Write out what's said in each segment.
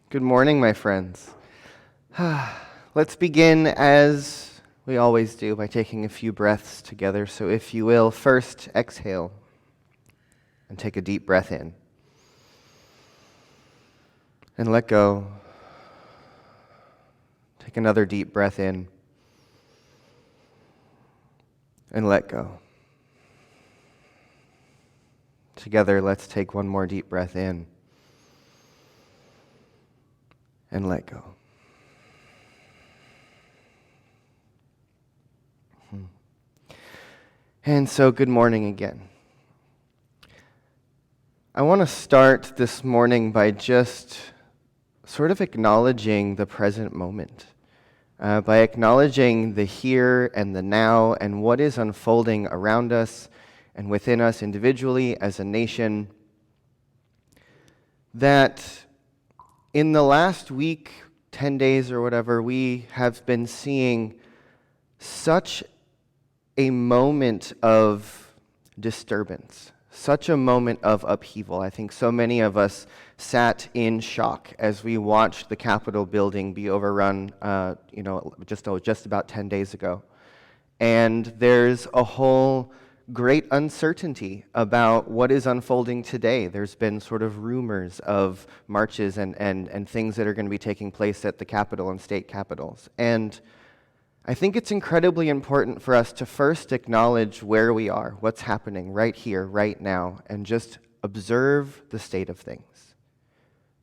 Good morning, my friends. Let's begin as we always do by taking a few breaths together. So if you will, first exhale and take a deep breath in. And let go. Take another deep breath in. And let go. Together, let's take one more deep breath in. And let go. And so, good morning again. I want to start this morning by just sort of acknowledging the present moment, by acknowledging the here and the now and what is unfolding around us and within us individually as a nation, that in the last week, 10 days or whatever, we have been seeing such a moment of disturbance, such a moment of upheaval. I think so many of us sat in shock as we watched the Capitol building be overrun, just about 10 days ago. And there's a whole great uncertainty about what is unfolding today. There's been sort of rumors of marches and things that are going to be taking place at the Capitol and state capitals. And I think it's incredibly important for us to first acknowledge where we are, what's happening right here, right now, and just observe the state of things.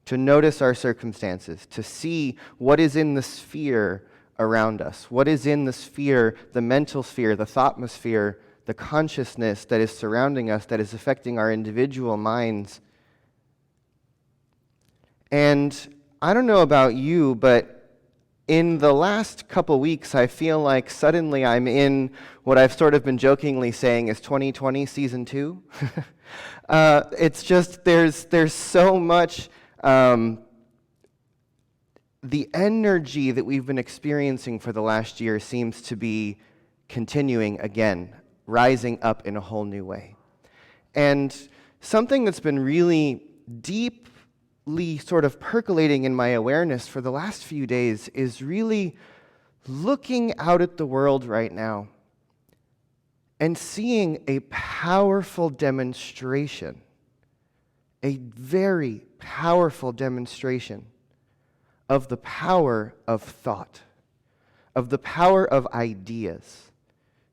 To notice our circumstances, to see what is in the sphere around us, what is in the sphere, the mental sphere, the thoughtmosphere, the consciousness that is surrounding us, that is affecting our individual minds. And I don't know about you, but in the last couple weeks, I feel like suddenly I'm in what I've sort of been jokingly saying is 2020 season 2. It's just, there's so much, the energy that we've been experiencing for the last year seems to be continuing again, rising up in a whole new way. And something that's been really deeply sort of percolating in my awareness for the last few days is really looking out at the world right now and seeing a powerful demonstration, a very powerful demonstration of the power of thought, of the power of ideas,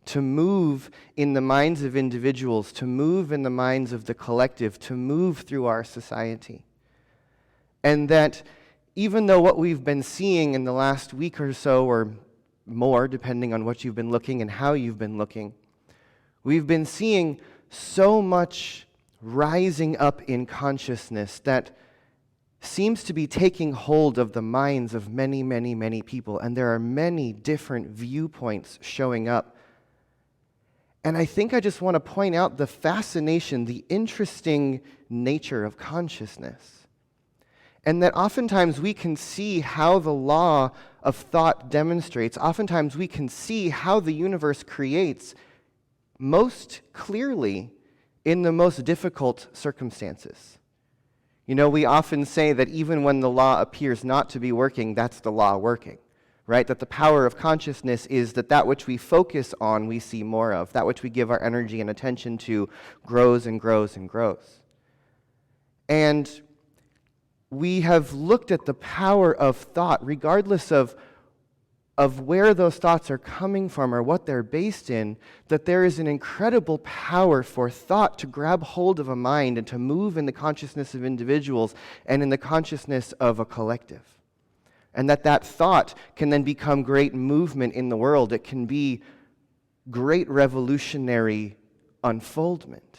to move in the minds of individuals, to move in the minds of the collective, to move through our society. And that even though what we've been seeing in the last week or so, or more, depending on what you've been looking and how you've been looking, we've been seeing so much rising up in consciousness that seems to be taking hold of the minds of many, many, many people. And there are many different viewpoints showing up. And I think I just want to point out the fascination, the interesting nature of consciousness. And that oftentimes we can see how the law of thought demonstrates. Oftentimes we can see how the universe creates most clearly in the most difficult circumstances. You know, we often say that even when the law appears not to be working, that's the law working. Right? That the power of consciousness is that which we focus on, we see more of. That which we give our energy and attention to grows and grows and grows. And we have looked at the power of thought, regardless of where those thoughts are coming from or what they're based in, that there is an incredible power for thought to grab hold of a mind and to move in the consciousness of individuals and in the consciousness of a collective. And that thought can then become great movement in the world. It can be great revolutionary unfoldment.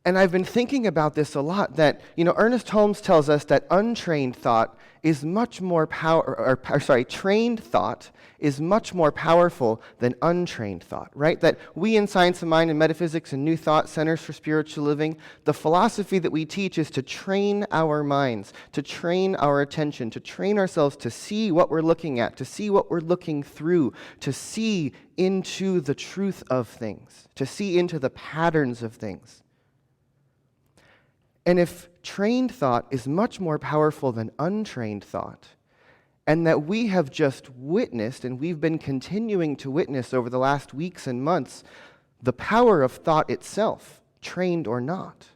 And I've been thinking about this a lot, that, Ernest Holmes tells us that untrained thought is much more trained thought is much more powerful than untrained thought, right? That we in Science of Mind and Metaphysics and New Thought Centers for Spiritual Living, the philosophy that we teach is to train our minds, to train our attention, to train ourselves to see what we're looking at, to see what we're looking through, to see into the truth of things, to see into the patterns of things. And if trained thought is much more powerful than untrained thought, and that we have just witnessed, and we've been continuing to witness over the last weeks and months, the power of thought itself, trained or not,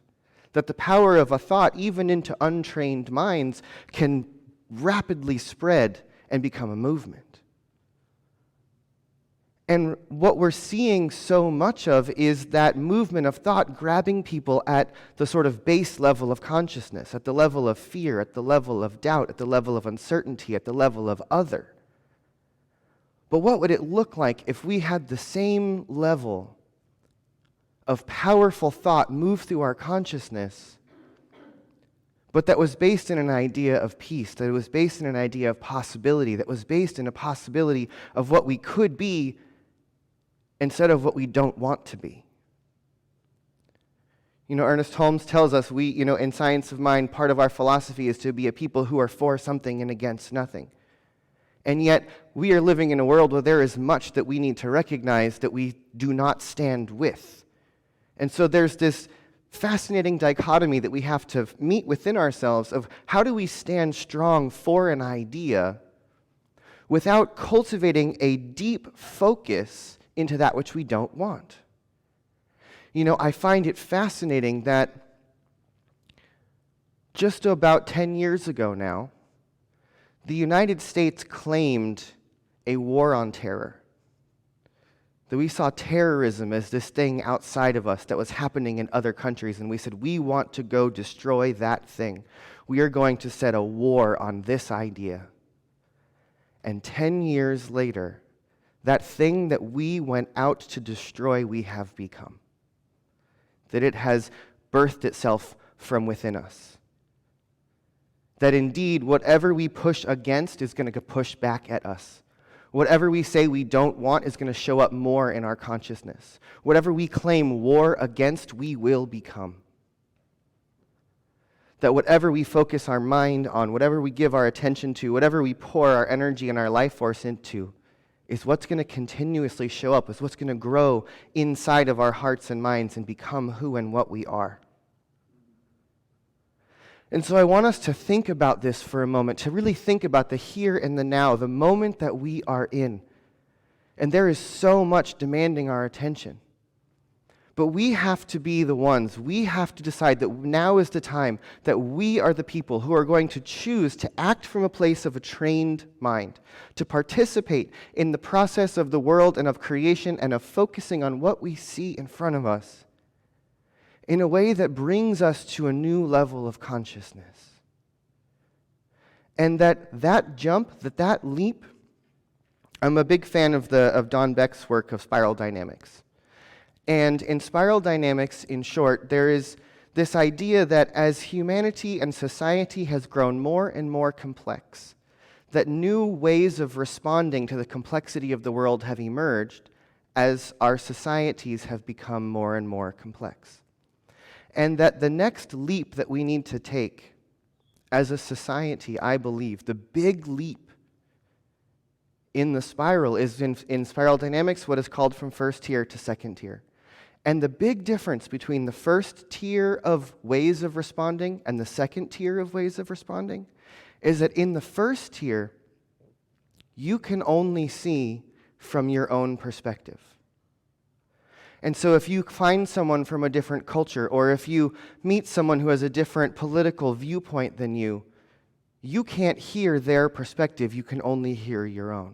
that the power of a thought, even into untrained minds, can rapidly spread and become a movement. And what we're seeing so much of is that movement of thought grabbing people at the sort of base level of consciousness, at the level of fear, at the level of doubt, at the level of uncertainty, at the level of other. But what would it look like if we had the same level of powerful thought move through our consciousness, but that was based in an idea of peace, that it was based in an idea of possibility, that was based in a possibility of what we could be instead of what we don't want to be? Ernest Holmes tells us in Science of Mind, part of our philosophy is to be a people who are for something and against nothing. And yet, we are living in a world where there is much that we need to recognize that we do not stand with. And so there's this fascinating dichotomy that we have to meet within ourselves of how do we stand strong for an idea without cultivating a deep focus into that which we don't want. I find it fascinating that just about 10 years ago now, the United States claimed a war on terror. That we saw terrorism as this thing outside of us that was happening in other countries, and we said, we want to go destroy that thing. We are going to set a war on this idea. And 10 years later, that thing that we went out to destroy, we have become. That it has birthed itself from within us. That indeed, whatever we push against is going to push back at us. Whatever we say we don't want is going to show up more in our consciousness. Whatever we claim war against, we will become. That whatever we focus our mind on, whatever we give our attention to, whatever we pour our energy and our life force into, is what's going to continuously show up, is what's going to grow inside of our hearts and minds and become who and what we are. And so I want us to think about this for a moment, to really think about the here and the now, the moment that we are in. And there is so much demanding our attention. But we have to be the ones, we have to decide that now is the time that we are the people who are going to choose to act from a place of a trained mind, to participate in the process of the world and of creation and of focusing on what we see in front of us in a way that brings us to a new level of consciousness. And that jump, that leap, I'm a big fan of Don Beck's work of spiral dynamics. And in spiral dynamics, in short, there is this idea that as humanity and society has grown more and more complex, that new ways of responding to the complexity of the world have emerged as our societies have become more and more complex. And that the next leap that we need to take as a society, I believe, the big leap in the spiral is in spiral dynamics what is called from first tier to second tier. And the big difference between the first tier of ways of responding and the second tier of ways of responding is that in the first tier, you can only see from your own perspective. And so if you find someone from a different culture, or if you meet someone who has a different political viewpoint than you can't hear their perspective, you can only hear your own.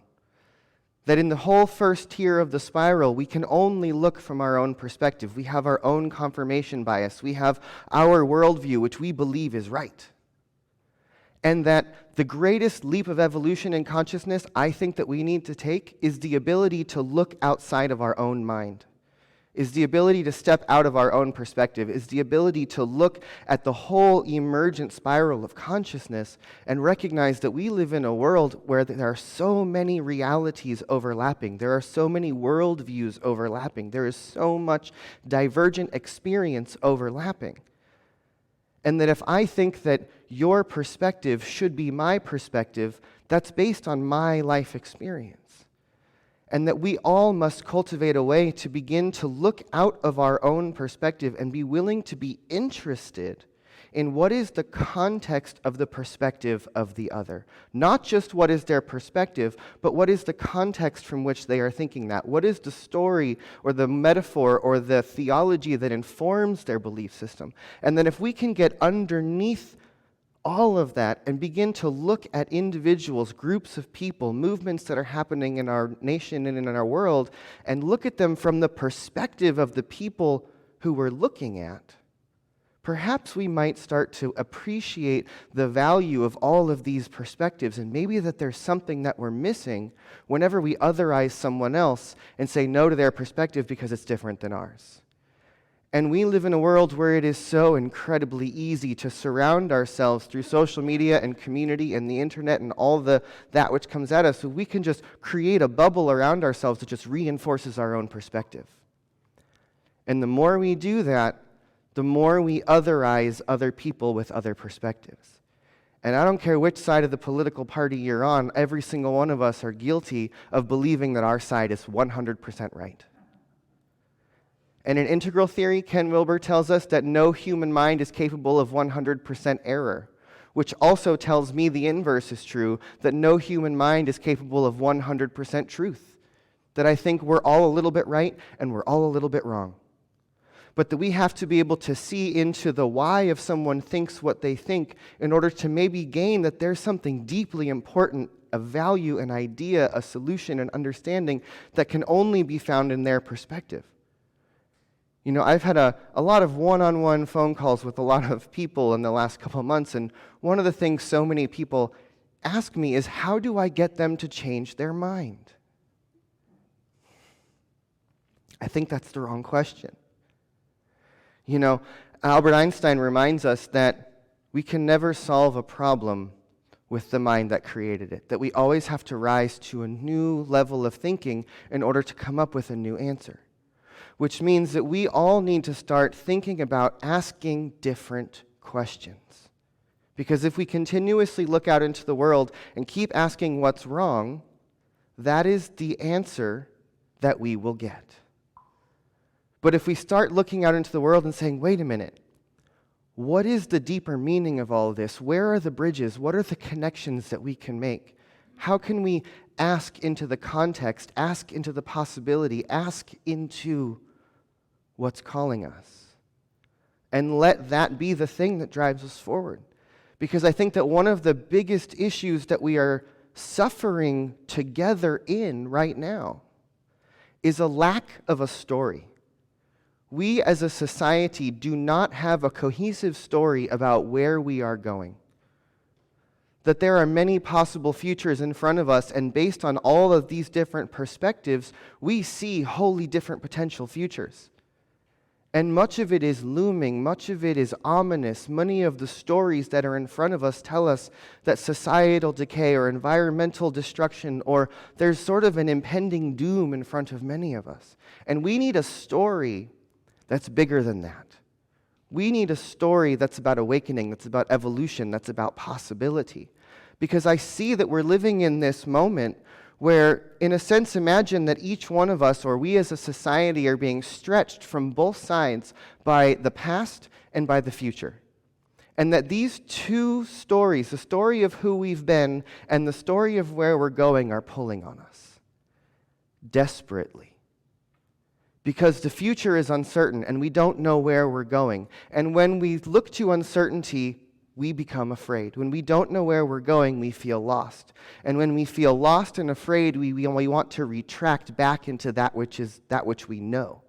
That in the whole first tier of the spiral, we can only look from our own perspective. We have our own confirmation bias. We have our worldview, which we believe is right. And that the greatest leap of evolution in consciousness I think that we need to take is the ability to look outside of our own mind, is the ability to step out of our own perspective, is the ability to look at the whole emergent spiral of consciousness and recognize that we live in a world where there are so many realities overlapping, there are so many worldviews overlapping, there is so much divergent experience overlapping. And that if I think that your perspective should be my perspective, that's based on my life experience. And that we all must cultivate a way to begin to look out of our own perspective and be willing to be interested in what is the context of the perspective of the other. Not just what is their perspective, but what is the context from which they are thinking that. What is the story or the metaphor or the theology that informs their belief system? And then if we can get underneath all of that and begin to look at individuals, groups of people, movements that are happening in our nation and in our world, and look at them from the perspective of the people who we're looking at, perhaps we might start to appreciate the value of all of these perspectives, and maybe that there's something that we're missing whenever we otherize someone else and say no to their perspective because it's different than ours. And we live in a world where it is so incredibly easy to surround ourselves through social media and community and the internet and all that which comes at us, so we can just create a bubble around ourselves that just reinforces our own perspective. And the more we do that, the more we otherize other people with other perspectives. And I don't care which side of the political party you're on, every single one of us are guilty of believing that our side is 100% right. And in integral theory, Ken Wilber tells us that no human mind is capable of 100% error, which also tells me the inverse is true, that no human mind is capable of 100% truth, that I think we're all a little bit right and we're all a little bit wrong. But that we have to be able to see into the why of someone thinks what they think in order to maybe gain that there's something deeply important, a value, an idea, a solution, an understanding that can only be found in their perspective. You know, I've had a lot of one-on-one phone calls with a lot of people in the last couple of months, and one of the things so many people ask me is, how do I get them to change their mind? I think that's the wrong question. You know, Albert Einstein reminds us that we can never solve a problem with the mind that created it, that we always have to rise to a new level of thinking in order to come up with a new answer. Which means that we all need to start thinking about asking different questions. Because if we continuously look out into the world and keep asking what's wrong, that is the answer that we will get. But if we start looking out into the world and saying, wait a minute, what is the deeper meaning of all of this? Where are the bridges? What are the connections that we can make? How can we ask into the context, ask into the possibility, ask into what's calling us? And let that be the thing that drives us forward. Because I think that one of the biggest issues that we are suffering together in right now is a lack of a story. We as a society do not have a cohesive story about where we are going. That there are many possible futures in front of us, and based on all of these different perspectives, we see wholly different potential futures. And much of it is looming, much of it is ominous. Many of the stories that are in front of us tell us that societal decay or environmental destruction, or there's sort of an impending doom in front of many of us. And we need a story that's bigger than that. We need a story that's about awakening, that's about evolution, that's about possibility. Because I see that we're living in this moment where, in a sense, imagine that each one of us, or we as a society, are being stretched from both sides by the past and by the future. And that these two stories, the story of who we've been and the story of where we're going, are pulling on us desperately. Because the future is uncertain and we don't know where we're going. And when we look to uncertainty, we become afraid. When we don't know where we're going, we feel lost. And when we feel lost and afraid, we want to retract back into that which we know.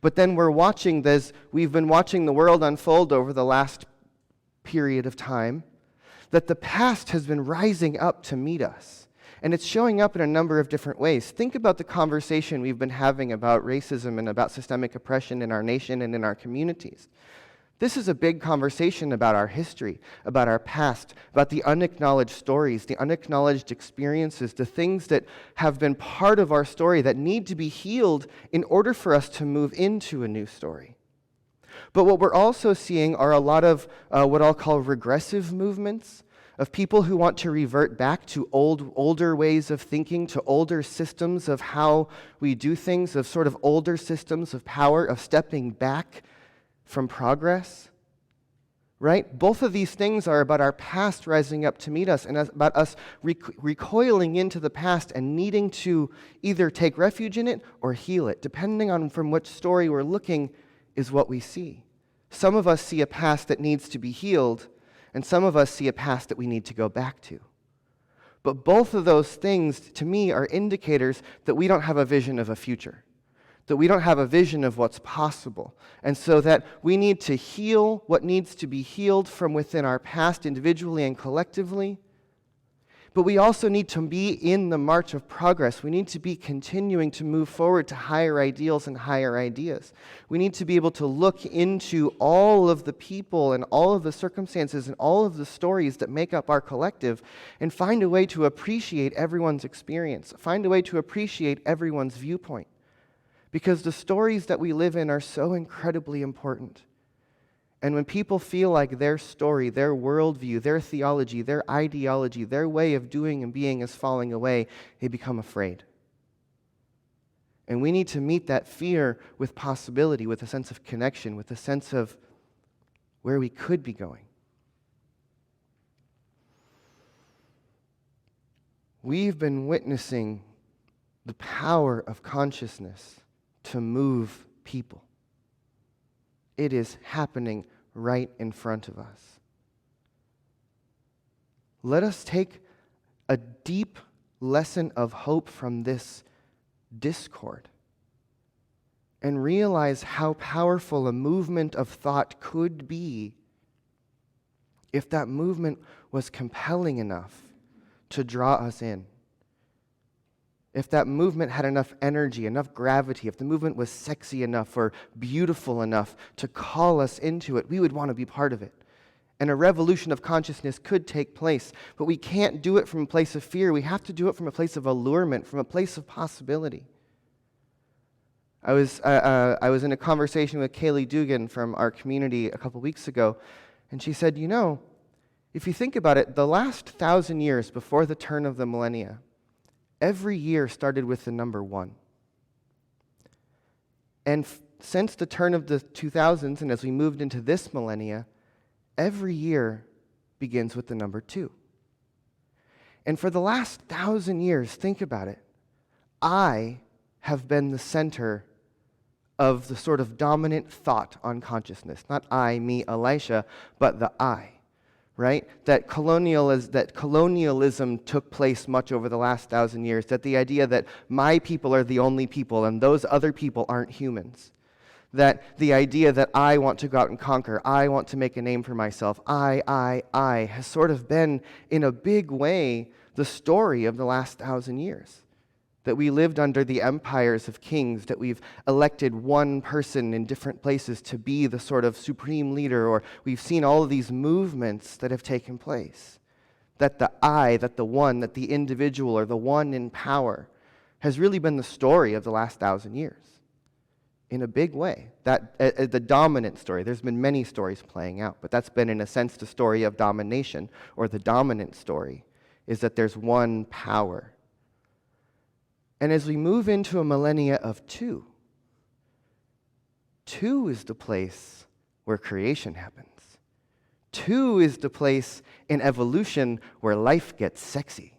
But then we've been watching the world unfold over the last period of time, that the past has been rising up to meet us. And it's showing up in a number of different ways. Think about the conversation we've been having about racism and about systemic oppression in our nation and in our communities. This is a big conversation about our history, about our past, about the unacknowledged stories, the unacknowledged experiences, the things that have been part of our story that need to be healed in order for us to move into a new story. But what we're also seeing are a lot of what I'll call regressive movements, of people who want to revert back to older ways of thinking, to older systems of how we do things, of sort of older systems of power, of stepping back from progress. right? Both of these things are about our past rising up to meet us and about us recoiling into the past and needing to either take refuge in it or heal it. Depending on from which story we're looking is what we see. Some of us see a past that needs to be healed, and some of us see a past that we need to go back to. But both of those things, to me, are indicators that we don't have a vision of a future, that we don't have a vision of what's possible. And so that we need to heal what needs to be healed from within our past individually and collectively. But we also need to be in the march of progress. We need to be continuing to move forward to higher ideals and higher ideas. We need to be able to look into all of the people and all of the circumstances and all of the stories that make up our collective and find a way to appreciate everyone's experience, find a way to appreciate everyone's viewpoint. Because the stories that we live in are so incredibly important. And when people feel like their story, their worldview, their theology, their ideology, their way of doing and being is falling away, they become afraid. And we need to meet that fear with possibility, with a sense of connection, with a sense of where we could be going. We've been witnessing the power of consciousness to move people. It is happening right in front of us. Let us take a deep lesson of hope from this discord and realize how powerful a movement of thought could be if that movement was compelling enough to draw us in. If that movement had enough energy, enough gravity, if the movement was sexy enough or beautiful enough to call us into it, we would want to be part of it. And a revolution of consciousness could take place, but we can't do it from a place of fear. We have to do it from a place of allurement, from a place of possibility. I was in a conversation with Kaylee Dugan from our community a couple weeks ago, and she said, if you think about it, the last 1,000 years before the turn of the millennia, every year started with the number 1. And since the turn of the 2000s, and as we moved into this millennia, every year begins with the number 2. And for the last 1,000 years, think about it, I have been the center of the sort of dominant thought on consciousness. Not I, me, Elisha, but the I. Right? That colonialism took place much over the last 1,000 years, that the idea that my people are the only people and those other people aren't humans. That the idea that I want to go out and conquer, I want to make a name for myself, I, has sort of been, in a big way, the story of the last 1,000 years. That we lived under the empires of kings, that we've elected one person in different places to be the sort of supreme leader, or we've seen all of these movements that have taken place. That the I, that the one, that the individual, or the one in power, has really been the story of the last 1,000 years. In a big way. That the dominant story. There's been many stories playing out, but that's been, in a sense, the story of domination, or the dominant story, is that there's one power. And as we move into a millennia of 2, 2 is the place where creation happens. 2 is the place in evolution where life gets sexy.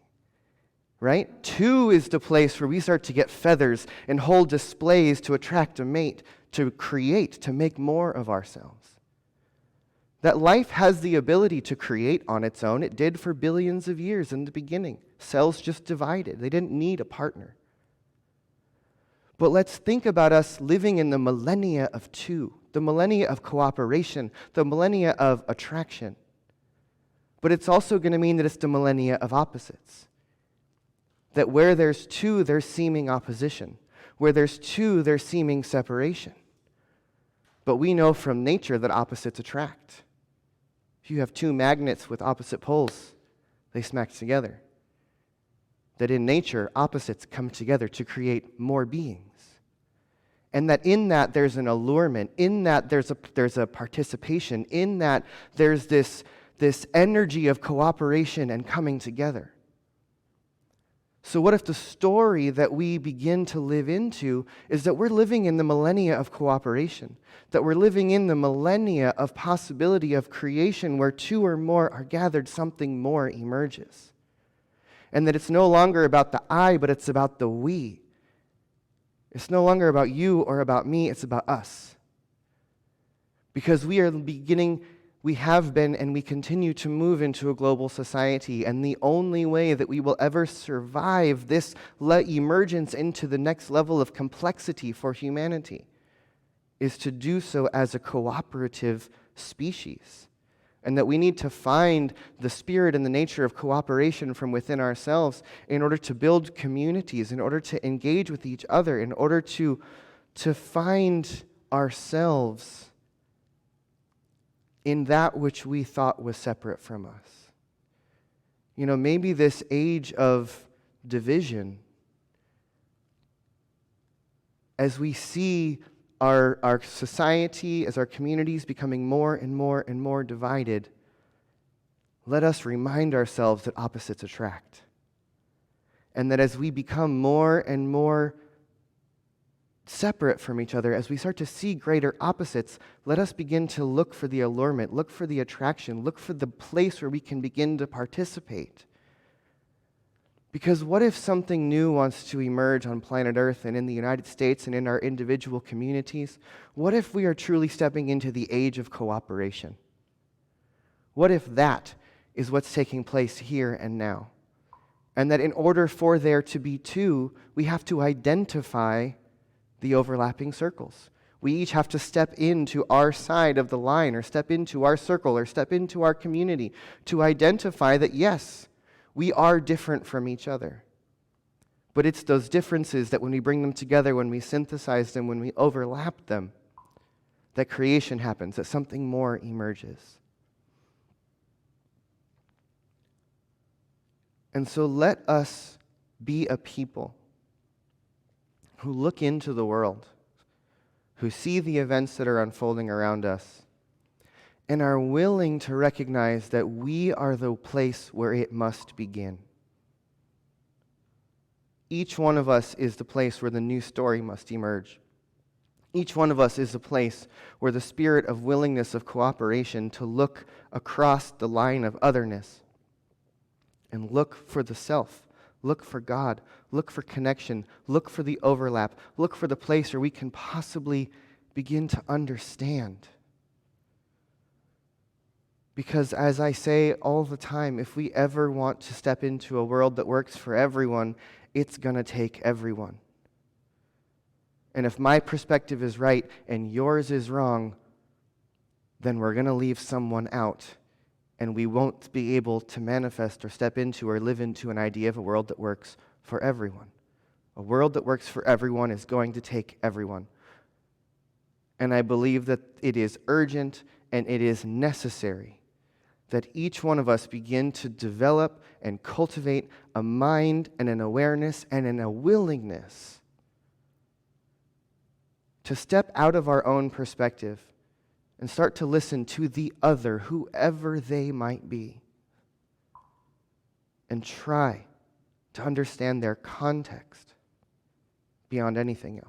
Right? 2 is the place where we start to get feathers and hold displays to attract a mate, to create, to make more of ourselves. That life has the ability to create on its own. It did for billions of years in the beginning. Cells just divided. They didn't need a partner. But let's think about us living in the millennia of 2, the millennia of cooperation, the millennia of attraction. But it's also going to mean that it's the millennia of opposites. That where there's 2, there's seeming opposition. Where there's 2, there's seeming separation. But we know from nature that opposites attract. If you have 2 magnets with opposite poles, they smack together. That in nature, opposites come together to create more beings. And that in that there's an allurement, in that there's a participation, in that there's this energy of cooperation and coming together. So what if the story that we begin to live into is that we're living in the millennia of cooperation, that we're living in the millennia of possibility of creation where two or more are gathered, something more emerges. And that it's no longer about the I, but it's about the we. It's no longer about you or about me, it's about us. Because we have been and we continue to move into a global society, and the only way that we will ever survive this emergence into the next level of complexity for humanity is to do so as a cooperative species. And that we need to find the spirit and the nature of cooperation from within ourselves in order to build communities, in order to engage with each other, in order to find ourselves in that which we thought was separate from us. You know, maybe this age of division, as we see our society, as our communities becoming more and more and more divided, let us remind ourselves that opposites attract. And that as we become more and more separate from each other, as we start to see greater opposites, let us begin to look for the allurement, look for the attraction, look for the place where we can begin to participate. Because what if something new wants to emerge on planet Earth and in the United States and in our individual communities? What if we are truly stepping into the age of cooperation? What if that is what's taking place here and now? And that in order for there to be two, we have to identify the overlapping circles. We each have to step into our side of the line, or step into our circle, or step into our community to identify that, yes, we are different from each other. But it's those differences that when we bring them together, when we synthesize them, when we overlap them, that creation happens, that something more emerges. And so let us be a people who look into the world, who see the events that are unfolding around us, and are willing to recognize that we are the place where it must begin. Each one of us is the place where the new story must emerge. Each one of us is the place where the spirit of willingness of cooperation to look across the line of otherness and look for the self, look for God, look for connection, look for the overlap, look for the place where we can possibly begin to understand. Because as I say all the time, if we ever want to step into a world that works for everyone, it's going to take everyone. And if my perspective is right and yours is wrong, then we're going to leave someone out, and we won't be able to manifest or step into or live into an idea of a world that works for everyone. A world that works for everyone is going to take everyone. And I believe that it is urgent and it is necessary that each one of us begin to develop and cultivate a mind and an awareness and a willingness to step out of our own perspective and start to listen to the other, whoever they might be, and try to understand their context beyond anything else.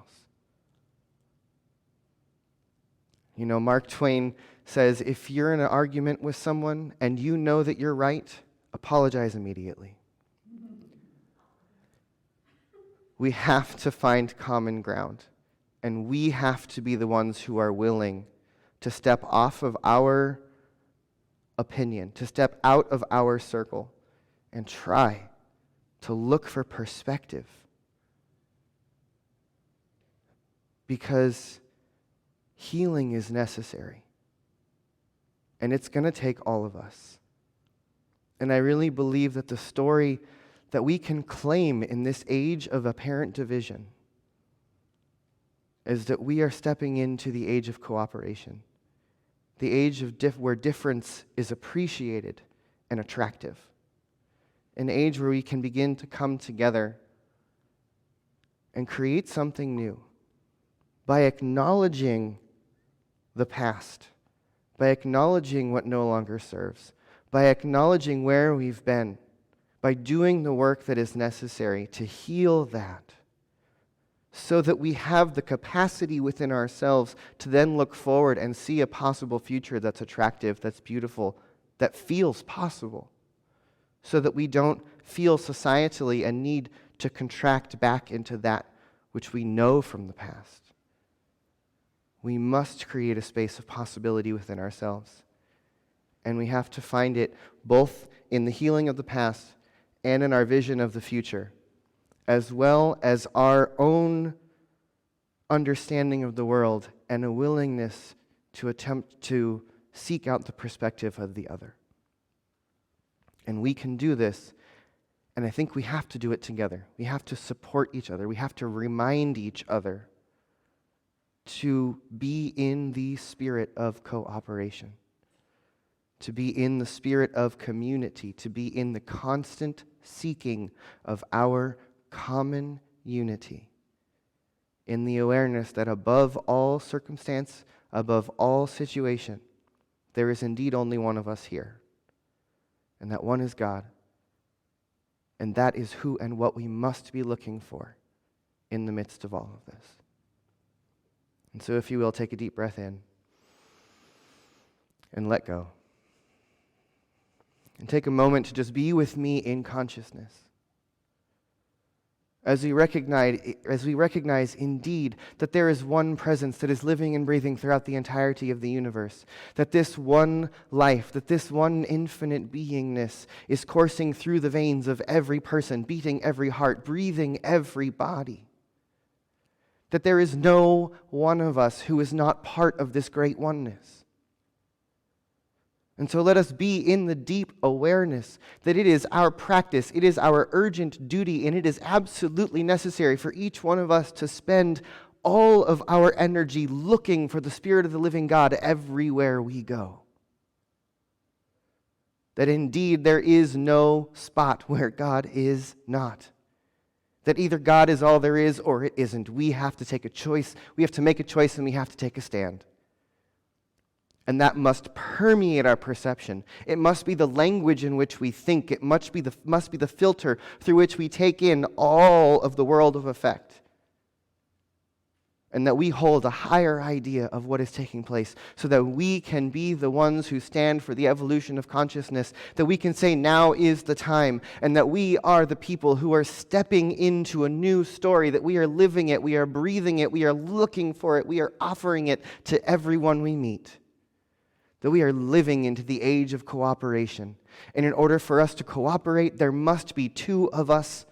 You know, Mark Twain says, if you're in an argument with someone and you know that you're right, apologize immediately. We have to find common ground, and we have to be the ones who are willing to step off of our opinion, to step out of our circle, and try to look for perspective. Because healing is necessary. And it's going to take all of us. And I really believe that the story that we can claim in this age of apparent division is that we are stepping into the age of cooperation, the age of where difference is appreciated and attractive, an age where we can begin to come together and create something new by acknowledging the past, by acknowledging what no longer serves, by acknowledging where we've been, by doing the work that is necessary to heal that, so that we have the capacity within ourselves to then look forward and see a possible future that's attractive, that's beautiful, that feels possible, so that we don't feel societally a need to contract back into that which we know from the past. We must create a space of possibility within ourselves. And we have to find it both in the healing of the past and in our vision of the future, as well as our own understanding of the world and a willingness to attempt to seek out the perspective of the other. And we can do this, and I think we have to do it together. We have to support each other. We have to remind each other to be in the spirit of cooperation, to be in the spirit of community, to be in the constant seeking of our common unity, in the awareness that above all circumstance, above all situation, there is indeed only one of us here, and that one is God, and that is who and what we must be looking for in the midst of all of this. And so if you will, take a deep breath in and let go. And take a moment to just be with me in consciousness. As we recognize indeed that there is one presence that is living and breathing throughout the entirety of the universe, that this one life, that this one infinite beingness is coursing through the veins of every person, beating every heart, breathing every body. That there is no one of us who is not part of this great oneness. And so let us be in the deep awareness that it is our practice, it is our urgent duty, and it is absolutely necessary for each one of us to spend all of our energy looking for the Spirit of the living God everywhere we go. That indeed there is no spot where God is not. That either God is all there is or it isn't. We have to take a choice. We have to make a choice and we have to take a stand. And that must permeate our perception. It must be the language in which we think. It must be the filter through which we take in all of the world of effect. And that we hold a higher idea of what is taking place so that we can be the ones who stand for the evolution of consciousness, that we can say now is the time, and that we are the people who are stepping into a new story, that we are living it, we are breathing it, we are looking for it, we are offering it to everyone we meet. That we are living into the age of cooperation. And in order for us to cooperate, there must be two of us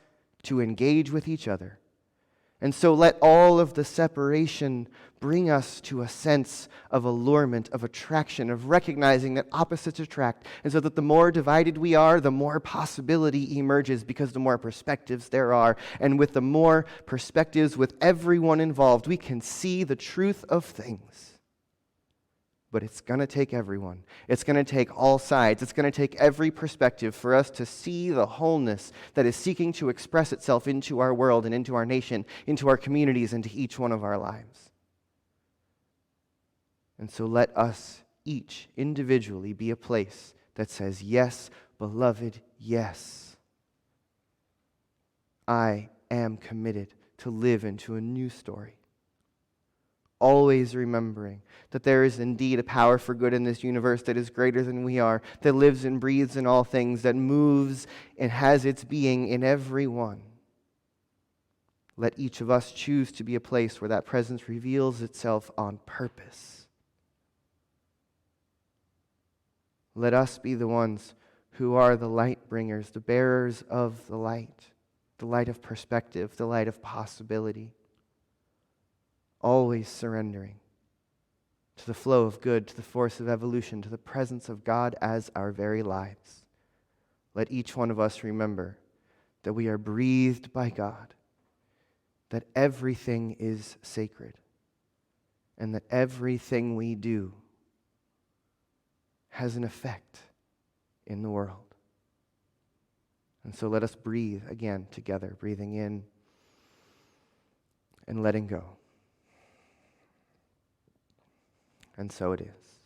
to engage with each other. And so let all of the separation bring us to a sense of allurement, of attraction, of recognizing that opposites attract. And so that the more divided we are, the more possibility emerges because the more perspectives there are. And with the more perspectives with everyone involved, we can see the truth of things. But it's going to take everyone. It's going to take all sides. It's going to take every perspective for us to see the wholeness that is seeking to express itself into our world and into our nation, into our communities, into each one of our lives. And so let us each individually be a place that says, yes, beloved, yes. I am committed to live into a new story. Always remembering that there is indeed a power for good in this universe that is greater than we are, that lives and breathes in all things, that moves and has its being in everyone. Let each of us choose to be a place where that presence reveals itself on purpose. Let us be the ones who are the light bringers, the bearers of the light of perspective, the light of possibility. Always surrendering to the flow of good, to the force of evolution, to the presence of God as our very lives. Let each one of us remember that we are breathed by God, that everything is sacred, and that everything we do has an effect in the world. And so let us breathe again together, breathing in and letting go. And so it is.